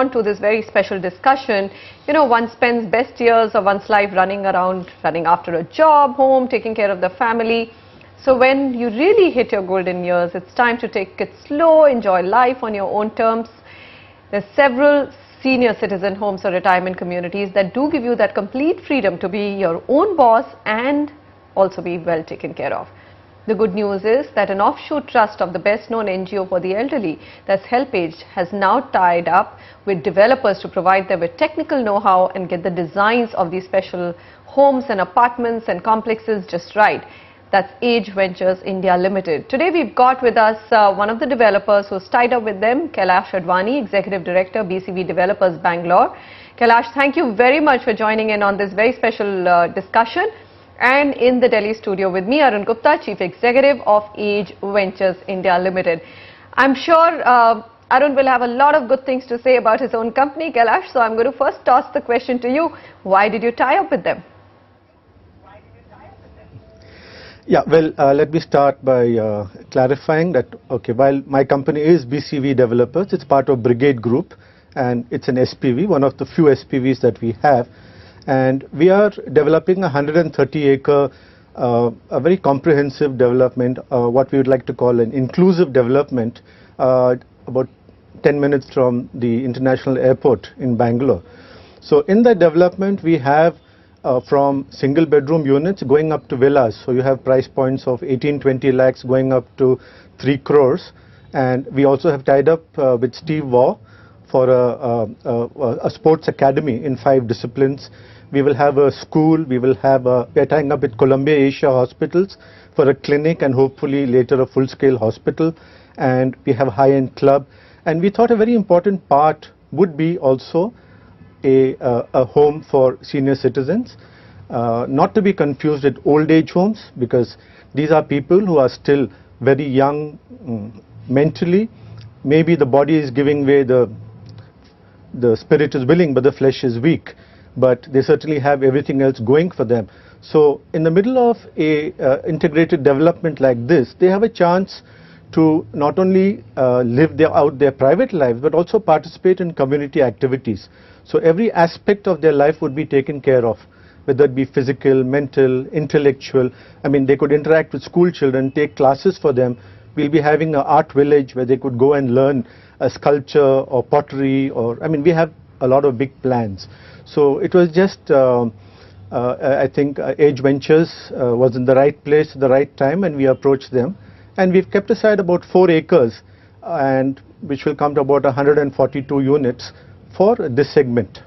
On to this very special discussion. One spends best years of one's life running around, running after a job, home, taking care of the family. So when you really hit your golden years, it's time to take it slow, enjoy life on your own terms. There's several senior citizen homes or retirement communities that do give you that complete freedom to be your own boss and also be well taken care of. The good news is that an offshoot trust of the best known NGO for the elderly, that's HelpAge, has now tied up with developers to provide them with technical know-how and get the designs of these special homes and apartments and complexes just right. That's Age Ventures India Limited. Today we've got with us one of the developers who's tied up with them, Kailash Advani, Executive Director, BCV Developers, Bangalore. Kailash, thank you very much for joining in on this very special discussion. And in the Delhi studio with me, Arun Gupta, Chief Executive of Age Ventures India Limited. I'm sure Arun will have a lot of good things to say about his own company, Kailash. So I'm going to first toss the question to you. Why did you tie up with them? Yeah, well, let me start by clarifying that, while my company is BCV Developers, it's part of Brigade Group and it's an SPV, one of the few SPVs that we have. And we are developing a 130-acre, a very comprehensive development, what we would like to call an inclusive development, about 10 minutes from the international airport in Bangalore. So in that development, we have from single bedroom units going up to villas. So you have price points of 18-20 lakhs going up to 3 crores. And we also have tied up with Steve Waugh for a sports academy in 5 disciplines. We will have a school, we are tying up with Columbia Asia Hospitals for a clinic and hopefully later a full-scale hospital. And we have a high-end club. And we thought a very important part would be also a home for senior citizens, not to be confused with old age homes, because these are people who are still very young mentally. Maybe the body is giving way, the spirit is willing, but the flesh is weak. But they certainly have everything else going for them. So in the middle of a integrated development like this, they have a chance to not only live out their private lives, but also participate in community activities. So every aspect of their life would be taken care of, whether it be physical, mental, intellectual. I mean, they could interact with school children, take classes for them. We'll be having an art village where they could go and learn a sculpture or pottery, or, I mean, we have a lot of big plans. So it was just, I think Age Ventures was in the right place at the right time, and we approached them. And we've kept aside about 4 acres, and which will come to about 142 units for this segment.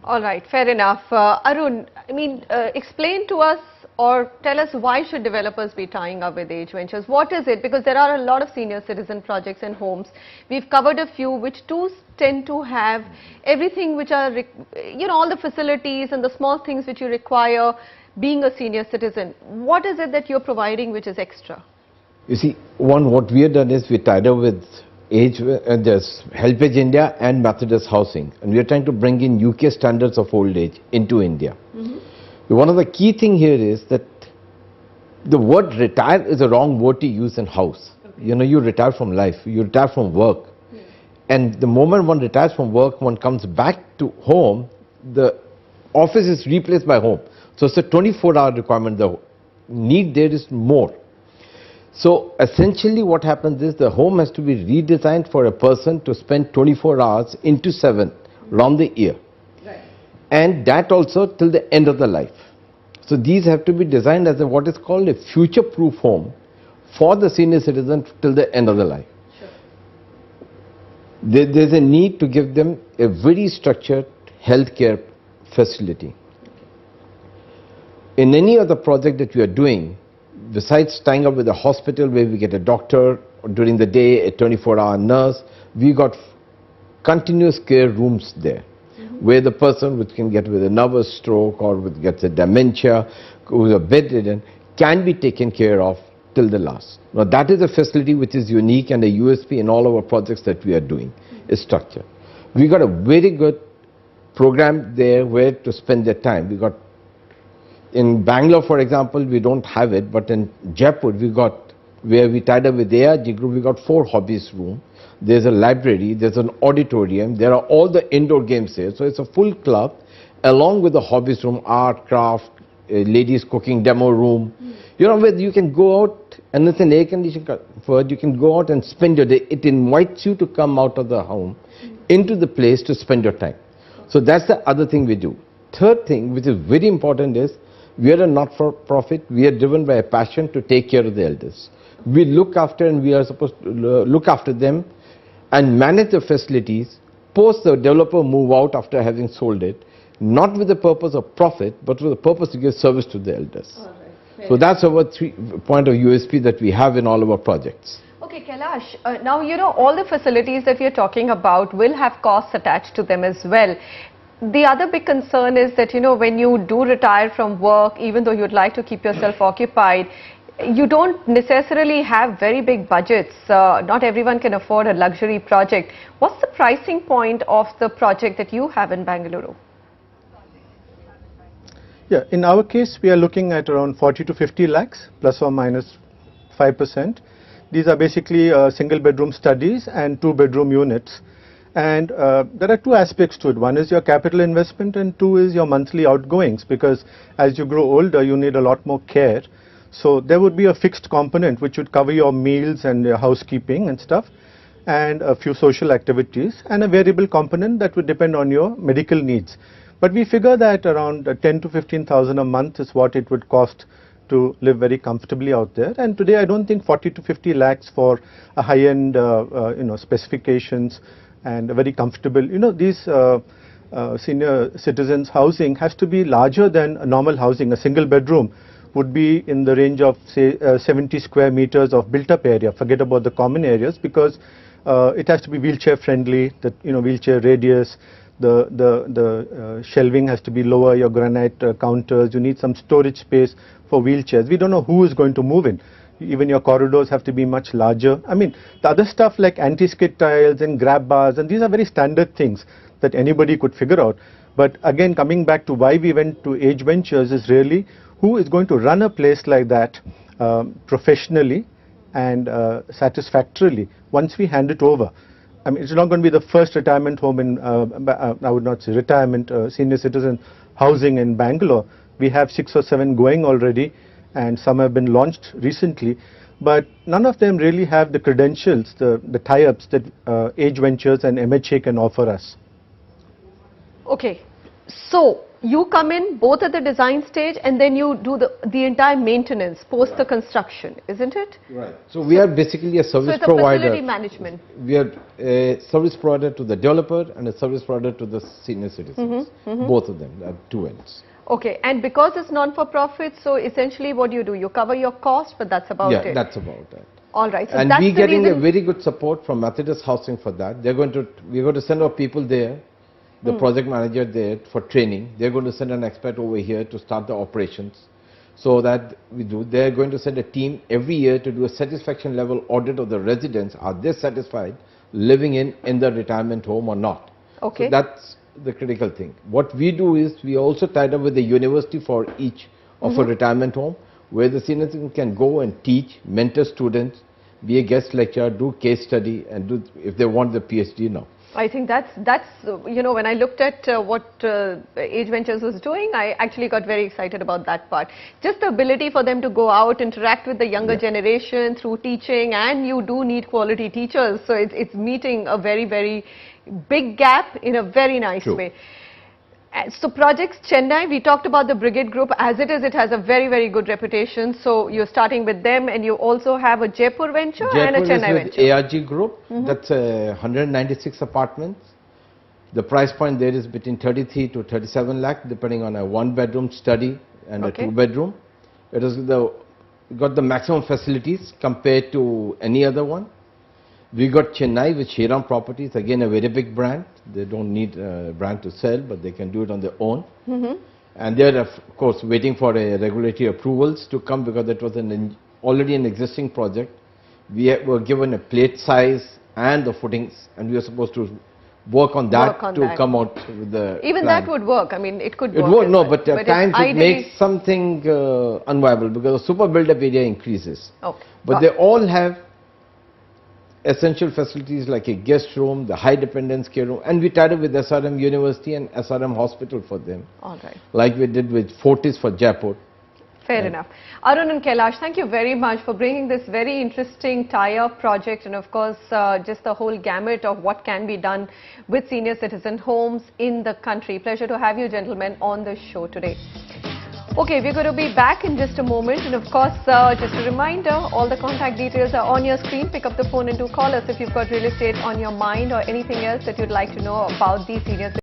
All right, fair enough. Arun, I mean, explain to us or tell us, why should developers be tying up with Age Ventures? What is it? Because there are a lot of senior citizen projects and homes. We've covered a few which do tend to have everything which are, all the facilities and the small things which you require being a senior citizen. What is it that you're providing which is extra? You see, what we have done is we tied up with HelpAge India and Methodist Housing, and we are trying to bring in UK standards of old age into India. One of the key thing here is that the word retire is a wrong word to use in house. You retire from life, you retire from work. And the moment one retires from work, one comes back to home, the office is replaced by home. So it's a 24-hour requirement. The need there is more. So essentially what happens is the home has to be redesigned for a person to spend 24 hours into 7 around the year. And that also till the end of the life. So these have to be designed as what is called a future-proof home for the senior citizen till the end of the life. Sure. There's a need to give them a very structured healthcare facility. In any other project that we are doing, besides tying up with a hospital where we get a doctor during the day, a 24-hour nurse, we got continuous care rooms there, where the person which can get with a nervous stroke or gets a dementia, who's a bedridden, can be taken care of till the last. Now that is a facility which is unique and a USP in all our projects that we are doing, is structure. We got a very good program there where to spend their time. We got, in Bangalore for example, we don't have it, but in Jaipur we got where we tied up with ARG Group. We got 4 hobbies room. There's a library, there's an auditorium, there are all the indoor games here. So it's a full club along with the hobbies room, art, craft, ladies cooking demo room. You know, where you can go out, and it's an air conditioned comfort, you can go out and spend your day. It invites you to come out of the home into the place to spend your time. So that's the other thing we do. Third thing, which is very important, is we are a not-for-profit. We are driven by a passion to take care of the elders. We look after, and we are supposed to look after them and manage the facilities post the developer move out after having sold it, not with the purpose of profit, but with the purpose to give service to the elders. So that's our point of USP that we have in all of our projects. Okay, Kailash, now you know all the facilities that we are talking about will have costs attached to them as well. The other big concern is that, you know, when you do retire from work, even though you'd like to keep yourself occupied, you don't necessarily have very big budgets. Not everyone can afford a luxury project. What's the pricing point of the project that you have in Bengaluru? Yeah, in our case, we are looking at around 40 to 50 lakhs, plus or minus 5%. These are basically single bedroom studies and 2-bedroom units. And there are 2 aspects to it. One is your capital investment, and 2 is your monthly outgoings, because as you grow older, you need a lot more care. So there would be a fixed component which would cover your meals and your housekeeping and stuff, and a few social activities, and a variable component that would depend on your medical needs. But we figure that around 10 to 15,000 a month is what it would cost to live very comfortably out there. And today I don't think 40 to 50 lakhs for a high-end specifications and a very comfortable, these senior citizens housing has to be larger than a normal housing. A single bedroom would be in the range of say 70 square meters of built-up area. Forget about the common areas, because it has to be wheelchair friendly. The wheelchair radius, the shelving has to be lower. Your granite counters. You need some storage space for wheelchairs. We don't know who is going to move in. Even your corridors have to be much larger. I mean, the other stuff like anti-skid tiles and grab bars, and these are very standard things that anybody could figure out. But again, coming back to why we went to Age Ventures is really who is going to run a place like that professionally and satisfactorily once we hand it over. I mean, it's not going to be the first retirement home in, I would not say retirement, senior citizen housing in Bangalore. We have 6 or 7 going already, and some have been launched recently. But none of them really have the credentials, the tie-ups that Age Ventures and MHA can offer us. Okay, so you come in both at the design stage and then you do the entire maintenance post the construction, isn't it? Right. So we are basically a service provider. So it's provider. a facility management. We are a service provider to the developer and a service provider to the senior citizens. Both of them at 2 ends. Okay, and because it's non-for-profit, so essentially what do? You cover your cost, but that's about it. Yeah, that's about it. All right. So and that's we're getting reason. a very good support from Methodist Housing for that. We're going to send our people there, the project manager there for training. They're going to send an expert over here to start the operations. So that they're going to send a team every year to do a satisfaction level audit of the residents. Are they satisfied living in the retirement home or not? Okay. So that's the critical thing. What we do is we also tied up with the university for each of a retirement home, where the senior citizen can go and teach, mentor students, be a guest lecturer, do case study, and do, if they want, the PhD now. I think that's when I looked at what Age Ventures was doing, I actually got very excited about that part. Just the ability for them to go out, interact with the younger generation through teaching, and you do need quality teachers. So it's meeting a very, very big gap in a very nice way. So projects Chennai, we talked about the Brigade Group. As it is, it has a very, very good reputation. So you're starting with them, and you also have a Jaipur venture and a Chennai venture. ARG Group, that's 196 apartments. The price point there is between 33 to 37 lakh, depending on a 1-bedroom study and a 2-bedroom. It is got the maximum facilities compared to any other one. We got Chennai with Shriram Properties, again a very big brand. They don't need a brand to sell, but they can do it on their own. And they're of course waiting for a regulatory approvals to come, because it was already an existing project. We were given a plate size and the footings, and we were supposed to work on that Work on to that. come out with the Even plan. that would work. I mean, it could It work. won't, as no, well. but at it's times it ideally- makes something unviable because the super build-up area increases. Okay. But got they it. all have essential facilities like a guest room, the high dependence care room, and we tied up with SRM University and SRM Hospital for them, All right. like we did with Fortis for Jaipur. Fair enough. Arun and Kailash, thank you very much for bringing this very interesting tie-up project and of course just the whole gamut of what can be done with senior citizen homes in the country. Pleasure to have you gentlemen on the show today. Okay, we're going to be back in just a moment and of course just a reminder, all the contact details are on your screen. Pick up the phone and do call us if you've got real estate on your mind or anything else that you'd like to know about the senior citizen.